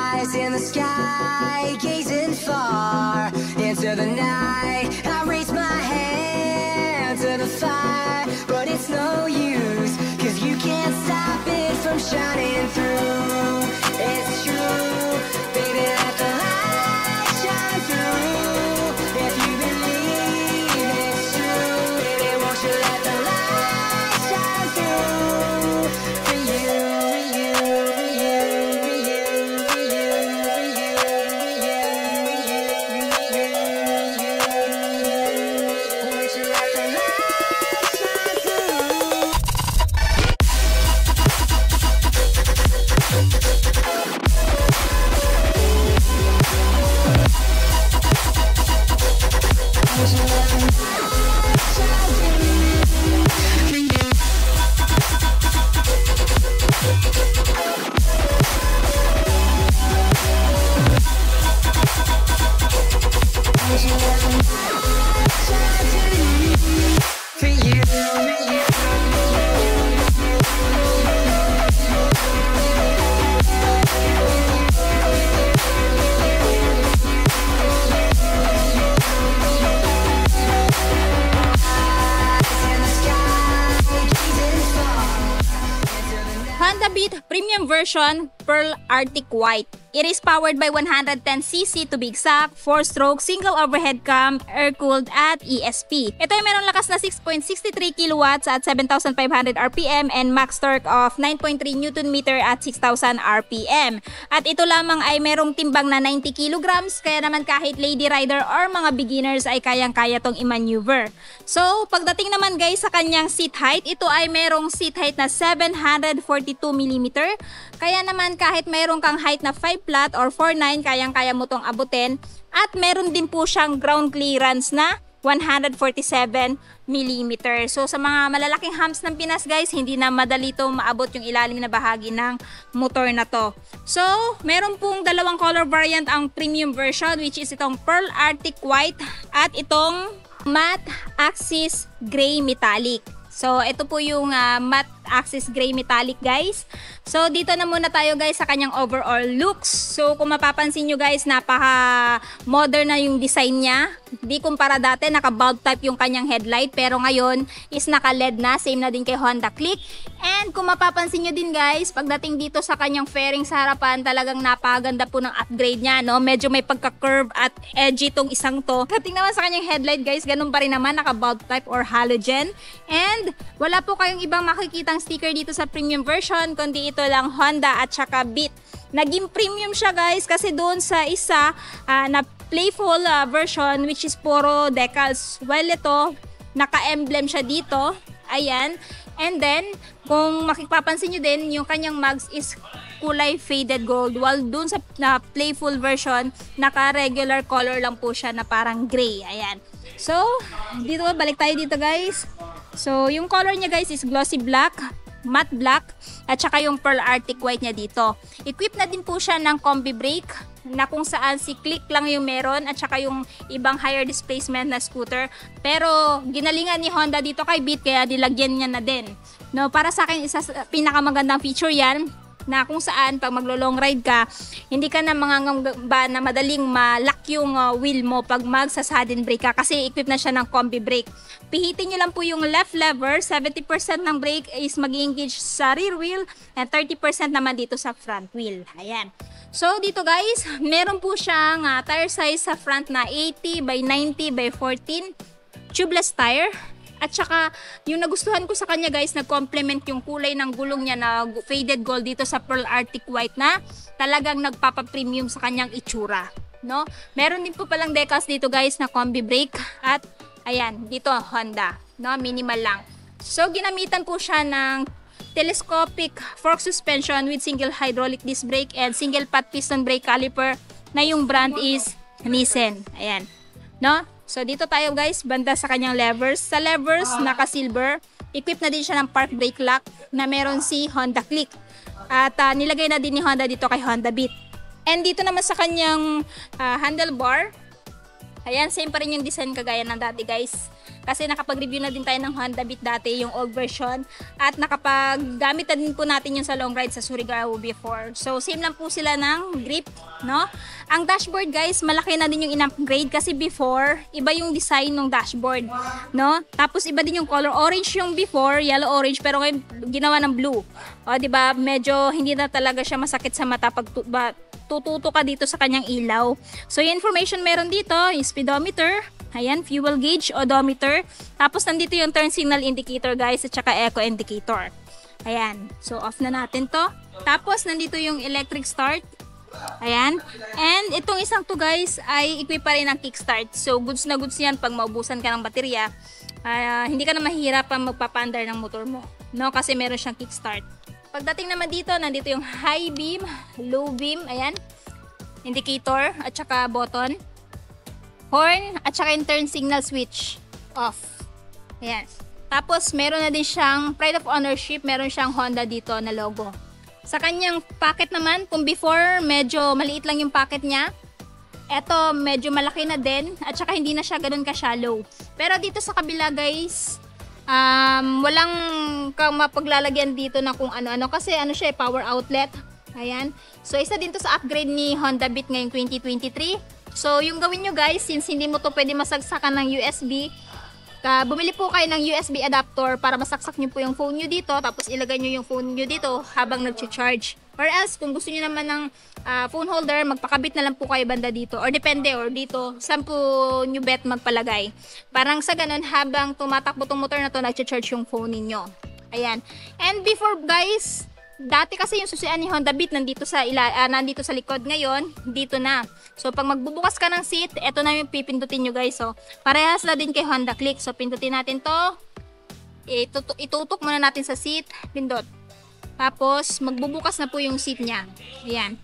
eyes in the sky, gazing far into the night. I raise my hand to the fire, but it's no use, 'cause you can't stop it from shining through. It's true, baby, let the light shine through. If you believe it's true, baby, won't you let the light shine through? For you, for you, for you, for you, for you, for you, for you, for you, won't you let the light shine through? Honda Beat Premium Version Pearl Arctic White. It is powered by 110cc to be exact, 4-stroke, single overhead cam, air-cooled at ESP. Ito ay mayroong lakas na 6.63 kilowatts at 7,500 RPM and max torque of 9.3 Nm at 6,000 RPM. At ito lamang ay mayroong timbang na 90 kilograms, kaya naman kahit lady rider or mga beginners ay kayang-kaya tong i-maneuver. So, pagdating naman guys sa kanyang seat height, ito ay mayroong seat height na 742 mm. Kaya naman kahit mayroong kang height na 5 flat or 4.9, kayang-kaya mo tong abutin. At meron din po siyang ground clearance na 147 mm. So sa mga malalaking humps ng Pinas guys, hindi na madali ito maabot yung ilalim na bahagi ng motor na to. So meron pong dalawang color variant ang premium version, which is itong Pearl Arctic White at itong Matte Axis Gray Metallic. So ito po yung Matte Axis Gray Metallic guys. So dito na muna tayo guys sa kanyang overall looks. So kung mapapansin nyo guys, napaka modern na yung design niya. Di kumpara dati naka bulb type yung kanyang headlight, pero ngayon is naka LED na, same na din kay Honda Click. And kung mapapansin nyo din guys, pagdating dito sa kanyang fairing sa harapan, talagang napakaganda po ng upgrade niya, no? Medyo may pagka-curve at edgy tong isang to. Kating naman sa kanyang headlight guys, ganun pa rin naman, naka bulb type or halogen. And wala po kayong ibang makikitang sticker dito sa premium version, kundi ito lang Honda at saka Beat. Naging premium siya guys kasi doon sa isa na playful version, which is puro decals. Well, ito naka-emblem siya dito. Ayan. And then, kung makipapansin nyo din, yung kanyang mags is kulay faded gold. While dun sa playful version, naka-regular color lang po siya na parang gray. Ayan. So, dito, balik tayo dito guys. So, yung color niya guys is glossy black, matte black, at saka yung Pearl Arctic White niya dito. Equipped na din po siya ng combi brake, na kung saan si click lang yung meron, at saka yung ibang higher displacement na scooter. Pero ginalingan ni Honda dito kay Beat, kaya dilagyan niya na din. No, para sa akin, isa sa pinakamagandang feature yan, na kung saan pag maglo-long ride ka, hindi ka na mangangamba na madaling malak yung wheel mo pag magsa-sudden brake ka, kasi equipped na siya ng combi brake. Pihitin nyo lang po yung left lever, 70% ng brake is mag-engage sa rear wheel and 30% naman dito sa front wheel. Ayan. So dito guys, meron po siyang tire size sa front na 80 by 90 by 14 tubeless tire. At saka, yung nagustuhan ko sa kanya guys, nag-complement yung kulay ng gulong niya na faded gold dito sa Pearl Arctic White, na talagang nagpapa-premium sa kanyang itsura, no? Meron din po palang decals dito guys na combi brake, at ayan, dito Honda, no? Minimal lang. So, ginamitan po siya ng telescopic fork suspension with single hydraulic disc brake and single pot piston brake caliper, na yung brand is Nissan. Ayan, no? So dito tayo guys, banda sa kanyang levers. Sa levers, naka-silver. Equipped na din siya ng park brake lock na meron si Honda Click. At nilagay na din ni Honda dito kay Honda Beat. And dito naman sa kanyang handlebar, ayan, same pa rin yung design kagaya ng dati guys. Kasi nakapag-review na din tayo ng Honda Beat dati, yung old version. At nakapag-gamit na din po natin yung sa long ride sa Surigao before. So, same lang po sila ng grip, no? Ang dashboard guys, malaki na din yung in-upgrade kasi before, iba yung design ng dashboard, no? Tapos iba din yung color, orange yung before, yellow-orange, pero ngayon ginawa ng blue. O, diba? Medyo hindi na talaga siya masakit sa mata pag tututo ka dito sa kanyang ilaw. So, yung information meron dito, yung speedometer, ayan, fuel gauge, odometer, tapos nandito yung turn signal indicator guys, at saka echo indicator. Ayan, so off na natin to. Tapos nandito yung electric start. Ayan, and itong isang to guys ay equip pa rin ng kickstart. So, goods na goods yan pag maubusan ka ng baterya. Hindi ka na mahihirapan magpapandar ng motor mo, no? Kasi meron siyang kickstart. Pagdating naman dito, nandito yung high beam, low beam, ayan, indicator, at saka button, horn, at saka yung turn signal switch, off. Ayan. Tapos, meron na din siyang pride of ownership, meron siyang Honda dito na logo. Sa kanyang packet naman, kung before, medyo maliit lang yung packet niya, eto, medyo malaki na din, at saka hindi na siya ganun ka-shallow. Pero dito sa kabila guys, walang kang mapaglalagyan dito na kung ano-ano kasi ano siya, power outlet. Ayan. So, isa din to sa upgrade ni Honda Beat ngayong 2023. So, yung gawin nyo guys, since hindi mo to pwede masagsakan ng USB, bumili po kayo ng USB adapter para masaksak nyo po yung phone nyo dito, tapos ilagay nyo yung phone nyo dito habang nag-charge. Or else, kung gusto nyo naman ng phone holder, magpakabit na lang po kayo banda dito. Or depende, or dito, saan po nyo bet magpalagay. Parang sa ganun, habang tumatakbo tong motor na to, nag-charge yung phone ninyo. Ayan. And before guys, dati kasi yung susian ni Honda Beat nandito sa likod, ngayon dito na. So pag magbubukas ka ng seat, eto na yung pipindutin nyo guys. So parehas na din kay Honda Click. So pindutin natin to. Itutok muna natin sa seat, pindot. Tapos magbubukas na po yung seat niya. Ayan.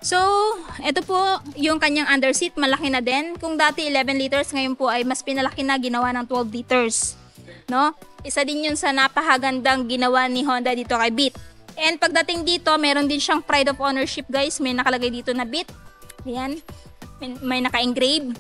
So, eto po yung kanyang under seat, malaki na din. Kung dati 11 liters, ngayon po ay mas pinalaki na, ginawa ng 12 liters. No? Isa din yun sa napakagandang ginawa ni Honda dito kay Beat. And pagdating dito, meron din siyang pride of ownership guys. May nakalagay dito na Beat. Ayan. May naka-engrave.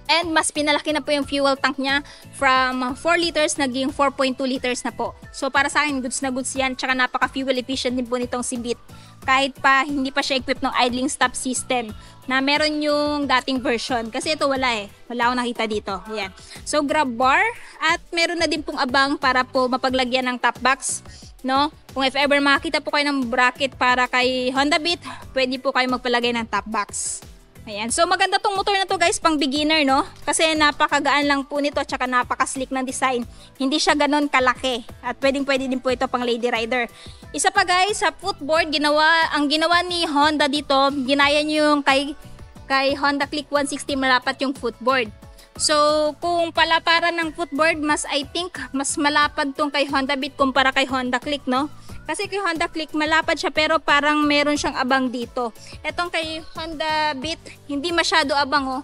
And mas pinalaki na po yung fuel tank niya from 4 liters naging 4.2 liters na po. So para sa akin, goods na goods yan. Tsaka napaka-fuel efficient din po nitong si Beat. Kahit pa hindi pa siya equipped ng idling stop system na meron yung dating version. Kasi ito wala eh. Wala akong nakita dito. Ayan. So grab bar at meron na din pong abang para po mapaglagyan ng top box. No? Kung if ever makita po kayo ng bracket para kay Honda Beat, pwede po kayo magpalagay ng top box. Ayan. So maganda tong motor na to guys pang beginner, no? Kasi napakagaan lang po nito at saka napaka-slick ng design. Hindi siya ganon kalaki. At pwede din po ito pang lady rider. Isa pa guys, sa footboard, ang ginawa ni Honda dito, ginaya niyo yung kay Honda Click 160 malapat yung footboard. So, kung palaparan ng footboard, I think mas malapad tong kay Honda Beat kumpara kay Honda Click, no? Kasi kay Honda Click, malapad siya pero parang meron siyang abang dito. Etong kay Honda Beat, hindi masyado abang, oh.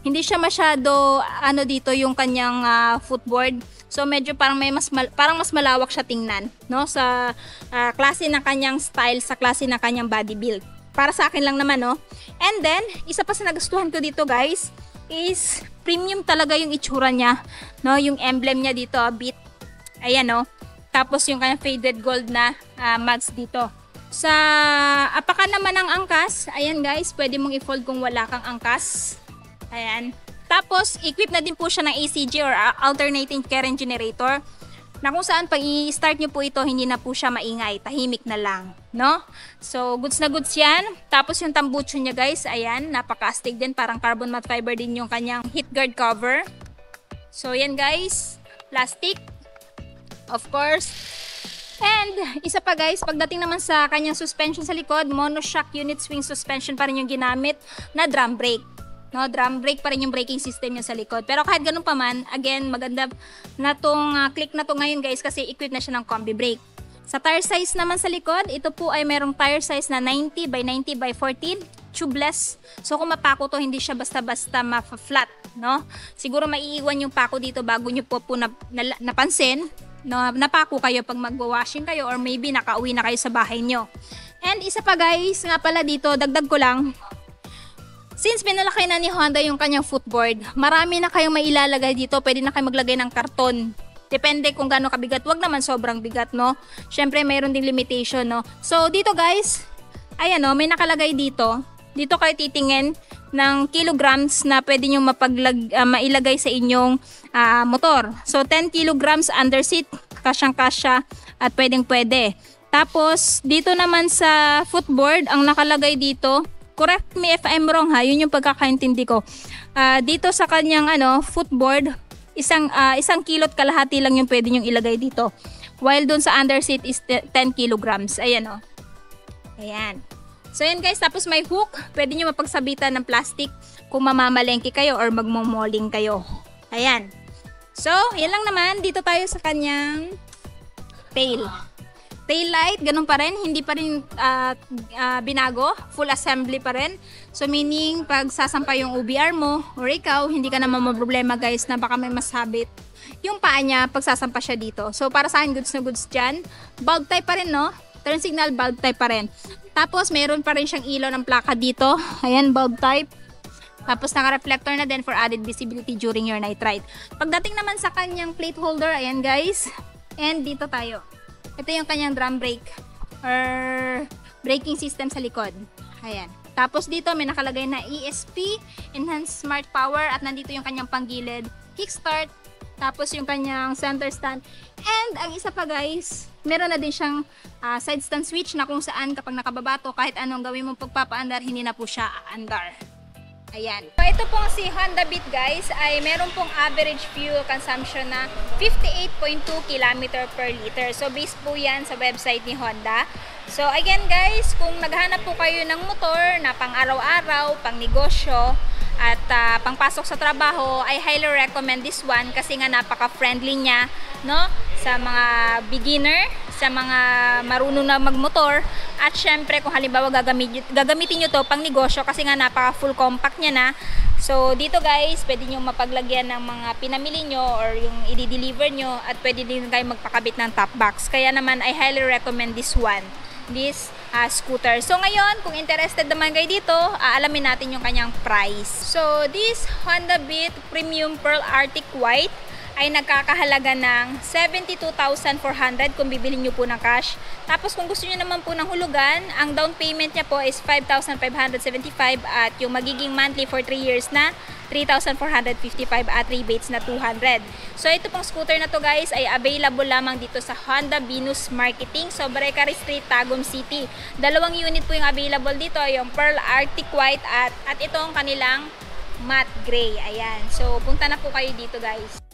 Hindi siya masyado, dito yung kanyang footboard. So, medyo parang parang mas malawak siya tingnan, no? Sa klase ng kanyang style, sa klase ng kanyang body build. Para sa akin lang naman, no? And then, isa pa sa nagustuhan ko dito, guys, is premium talaga yung itsura niya, no? Yung emblem niya dito, Beat. Ayan, no? Tapos yung kanyang faded gold na mags dito. Sa apakan naman ng angkas, ayan guys, pwede mong i-fold kung wala kang angkas. Ayan. Tapos, equip na din po siya ng ACG or alternating current generator. Na kung saan pag i-start nyo po ito, hindi na po siya maingay. Tahimik na lang. No? So, goods na goods yan. Tapos yung tambucho niya guys, ayan, napaka-astig din. Parang carbon matte fiber din yung kanyang heat guard cover. So, yan guys. Plastic. Of course. And, isa pa guys, pagdating naman sa kanyang suspension sa likod, monoshock unit swing suspension pa rin yung ginamit na drum brake. No, drum brake pa rin yung braking system niya sa likod. Pero kahit ganun pa man, again, maganda na tong click na to ngayon guys kasi equipped na siya ng combi brake. Sa tire size naman sa likod, ito po ay merong tire size na 90 by 90 by 14, tubeless. So kung mapako to, hindi siya basta-basta ma-flat, no? Siguro maiiwan yung pako dito bago nyo po napansin. No, napako kayo pag magwa-washing kayo or maybe nakauwi na kayo sa bahay nyo. And isa pa guys, nga pala dito, dagdag ko lang, Since pinalaki na ni Honda yung kanyang footboard, marami na kayong mailalagay dito. Pwede na kayo maglagay ng karton. Depende kung gaano kabigat. Wag naman sobrang bigat, no? Syempre, mayroon ding limitation, no? So, dito guys, ayan, no? May nakalagay dito. Dito kayo titingin ng kilograms na pwede nyo mailagay sa inyong motor. So, 10 kilograms under seat, kasyang-kasya at pwedeng-pwede. Tapos, dito naman sa footboard, ang nakalagay dito, correct me if I'm wrong ha, yun yung pagkakaintindi ko. Dito sa kanyang footboard, isang kilot kalahati lang yung pwede nyong ilagay dito. While dun sa underseat is 10 kilograms. Ayan o. Ayan. So yan guys, tapos may hook. Pwede nyo mapagsabitan ng plastic kung mamamalengke kayo or magmomoling kayo. Ayan. So, yan lang naman. Dito tayo sa kanyang tail. Tail light, ganun pa rin, hindi pa rin binago, full assembly pa rin. So meaning, pag sasampa yung OBR mo, or ikaw, hindi ka naman problema guys na baka may masabit yung paa niya pag sasampa siya dito. So para sa akin, goods na goods dyan. Bulb type pa rin, no? Turn signal, bulb type pa rin. Tapos meron pa rin siyang ilaw ng plaka dito. Ayan, bulb type. Tapos naka-reflector na din for added visibility during your night ride. Pagdating naman sa kanyang plate holder, ayan guys. And dito tayo. Ito yung kanyang drum brake or braking system sa likod. Ayan. Tapos dito may nakalagay na ESP, Enhanced Smart Power, at nandito yung kanyang panggilid, kickstart, tapos yung kanyang center stand. And ang isa pa guys, meron na din siyang side stand switch na kung saan kapag nakababa to, kahit anong gawin mong pagpapaandar, hindi na po siya aandar. Ayan. So, ito pong si Honda Beat guys ay meron pong average fuel consumption na 58.2 km per liter. So based po yan sa website ni Honda. So again guys, kung naghahanap po kayo ng motor na pang araw-araw, pang negosyo, at pangpasok sa trabaho, I highly recommend this one kasi nga napaka-friendly niya, no? Sa mga beginner, sa mga marunong na magmotor, at syempre kung halimbawa gagamitin nyo to pang negosyo kasi nga napaka-full compact niya na. So dito guys, pwede nyo mapaglagyan ng mga pinamili nyo or yung i-deliver nyo, at pwede din kayo magpakabit ng top box. Kaya naman I highly recommend this one, this scooter. So ngayon, kung interested naman kayo dito, aalamin natin yung kanyang price. So this Honda Beat Premium Pearl Arctic White ay nagkakahalaga ng 72,400 kung bibili nyo po ng cash. Tapos kung gusto nyo naman po ng hulugan, ang down payment niya po is 5,575 at yung magiging monthly for 3 years na 3,455 at rebates na 200. So ito pong scooter na to guys ay available lamang dito sa Honda Venus Marketing, Sobrecarri Street, Tagum City. 2 unit po yung available dito, yung Pearl Arctic White at ito ang kanilang matte gray. Ayan. So punta na po kayo dito guys.